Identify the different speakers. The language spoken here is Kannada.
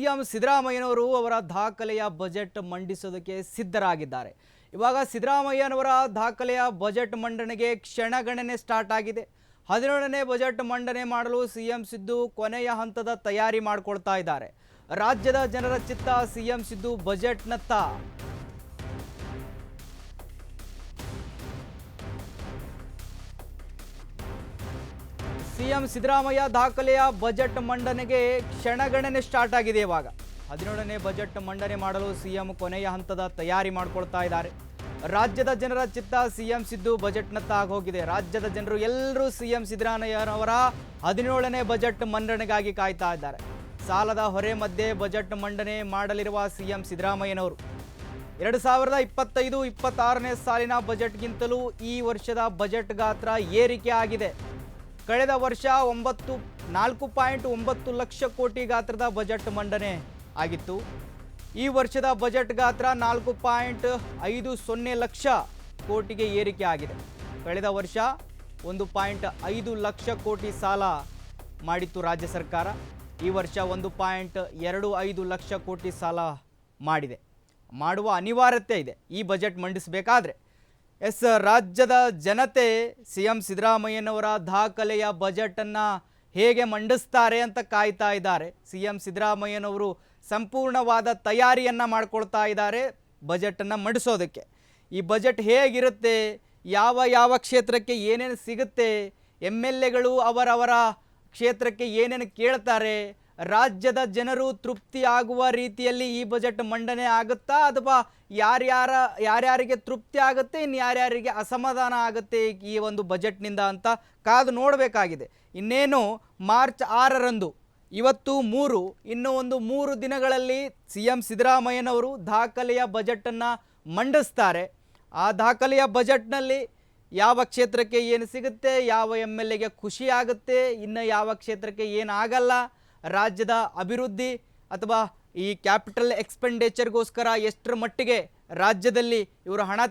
Speaker 1: ಸಿಎಂ ಸಿದ್ದರಾಮಯ್ಯನವರು ಅವರ ದಾಖಲೆಯ ಬಜೆಟ್ ಮಂಡಿಸೋದಕ್ಕೆ ಸಿದ್ಧರಾಗಿದ್ದಾರೆ. ಇವಾಗ ಸಿದ್ದರಾಮಯ್ಯನವರ ದಾಖಲೆಯ ಬಜೆಟ್ ಮಂಡನೆಗೆ ಕ್ಷಣಗಣನೆ ಸ್ಟಾರ್ಟ್ ಆಗಿದೆ. 17ನೇ ಬಜೆಟ್ ಮಂಡನೆ ಮಾಡಲು ಸಿಎಂ ಸಿದ್ದು ಕೊನೆಯ ಹಂತದ ತಯಾರಿ ಮಾಡಿಕೊಳ್ತಾ ಇದ್ದಾರೆ. ರಾಜ್ಯದ ಜನರ ಚಿತ್ತ ಸಿಎಂ ಸಿದ್ದು ಬಜೆಟ್ನತ್ತ. ಸಿಎಂ ಸಿದ್ದರಾಮಯ್ಯ ದಾಖಲೆಯ ಬಜೆಟ್ ಮಂಡನೆಗೆ ಕ್ಷಣಗಣನೆ ಸ್ಟಾರ್ಟ್ ಆಗಿದೆ. ಇವಾಗ 17ನೇ ಬಜೆಟ್ ಮಂಡನೆ ಮಾಡಲು ಸಿಎಂ ಕೊನೆಯ ಹಂತದ ತಯಾರಿ ಮಾಡಿಕೊಳ್ತಾ ಇದ್ದಾರೆ. ರಾಜ್ಯದ ಜನರ ಚಿತ್ತ ಸಿಎಂ ಸಿದ್ದು ಬಜೆಟ್ನತ್ತ ಆಗೋಗಿದೆ. ರಾಜ್ಯದ ಜನರು ಎಲ್ಲರೂ ಸಿಎಂ ಸಿದ್ದರಾಮಯ್ಯನವರ 17ನೇ ಬಜೆಟ್ ಮಂಡನೆಗಾಗಿ ಕಾಯ್ತಾ ಇದ್ದಾರೆ. ಸಾಲದ ಹೊರೆ ಮಧ್ಯೆ ಬಜೆಟ್ ಮಂಡನೆ ಮಾಡಲಿರುವ ಸಿಎಂ ಸಿದ್ದರಾಮಯ್ಯನವರು 2025-26ನೇ ಸಾಲಿನ ಬಜೆಟ್ಗಿಂತಲೂ ಈ ವರ್ಷದ ಬಜೆಟ್ ಗಾತ್ರ ಏರಿಕೆ ಆಗಿದೆ. ಕಳೆದ ವರ್ಷ 4.9 ಲಕ್ಷ ಕೋಟಿ ಗಾತ್ರದ ಬಜೆಟ್ ಮಂಡನೆ ಆಗಿತ್ತು. ಈ ವರ್ಷದ ಬಜೆಟ್ ಗಾತ್ರ 4.50 ಲಕ್ಷ ಕೋಟಿಗೆ ಏರಿಕೆ ಆಗಿದೆ. ಕಳೆದ ವರ್ಷ 1.5 ಲಕ್ಷ ಕೋಟಿ ಸಾಲ ಮಾಡಿತ್ತು ರಾಜ್ಯ ಸರ್ಕಾರ. ಈ ವರ್ಷ 1.25 ಲಕ್ಷ ಕೋಟಿ ಸಾಲ ಮಾಡುವ ಅನಿವಾರ್ಯತೆ ಇದೆ ಈ ಬಜೆಟ್ ಮಂಡಿಸಬೇಕಾದ್ರೆ. ರಾಜ್ಯದ ಜನತೆ ಸಿಎಂ ಸಿದ್ದರಾಮಯ್ಯನವರ ದಾಖಲೆಯ ಬಜೆಟನ್ನು ಹೇಗೆ ಮಂಡಿಸ್ತಾರೆ ಅಂತ ಕಾಯ್ತಾ ಇದ್ದಾರೆ. ಸಿಎಂ ಸಿದ್ದರಾಮಯ್ಯನವರು ಸಂಪೂರ್ಣವಾದ ತಯಾರಿಯನ್ನು ಮಾಡ್ಕೊಳ್ತಾ ಇದ್ದಾರೆ ಬಜೆಟನ್ನು ಮಂಡಿಸೋದಕ್ಕೆ. ಈ ಬಜೆಟ್ ಹೇಗಿರುತ್ತೆ, ಯಾವ ಕ್ಷೇತ್ರಕ್ಕೆ ಏನೇನು ಸಿಗುತ್ತೆ, MLAಗಳು ಅವರವರ ಕ್ಷೇತ್ರಕ್ಕೆ ಏನೇನು ಕೇಳ್ತಾರೆ, ರಾಜ್ಯದ ಜನರು ತೃಪ್ತಿ ಆಗುವ ರೀತಿಯಲ್ಲಿ ಈ ಬಜೆಟ್ ಮಂಡನೆ ಆಗುತ್ತಾ ಅಥವಾ ಯಾರ್ಯಾರಿಗೆ ತೃಪ್ತಿ ಆಗುತ್ತೆ, ಇನ್ನು ಯಾರ್ಯಾರಿಗೆ ಅಸಮಾಧಾನ ಆಗುತ್ತೆ ಈ ಒಂದು ಬಜೆಟ್ನಿಂದ ಅಂತ ಕಾದು ನೋಡಬೇಕಾಗಿದೆ. ಇನ್ನೇನು ಮಾರ್ಚ್ 6ರಂದು, ಇವತ್ತು 3, ಇನ್ನು ಒಂದು 3 ದಿನಗಳಲ್ಲಿ ಸಿಎಂ ಸಿದ್ದರಾಮಯ್ಯನವರು ದಾಖಲೆಯ ಬಜೆಟನ್ನು ಮಂಡಿಸ್ತಾರೆ. ಆ ದಾಖಲೆಯ ಬಜೆಟ್ನಲ್ಲಿ ಯಾವ ಕ್ಷೇತ್ರಕ್ಕೆ ಏನು ಸಿಗುತ್ತೆ, ಯಾವ MLAಗೆ ಖುಷಿ ಆಗುತ್ತೆ, ಇನ್ನು ಯಾವ ಕ್ಷೇತ್ರಕ್ಕೆ ಏನಾಗಲ್ಲ, ರಾಜ್ಯದ ಅಭಿವೃದ್ಧಿ ಅಥವಾ ಈ ಕ್ಯಾಪಿಟಲ್ ಎಕ್ಸ್ಪೆಂಡಿಚರ್ಗೋಸ್ಕರ ಎಷ್ಟರ ಮಟ್ಟಿಗೆ ರಾಜ್ಯದಲ್ಲಿ ಇವರು ಹಣ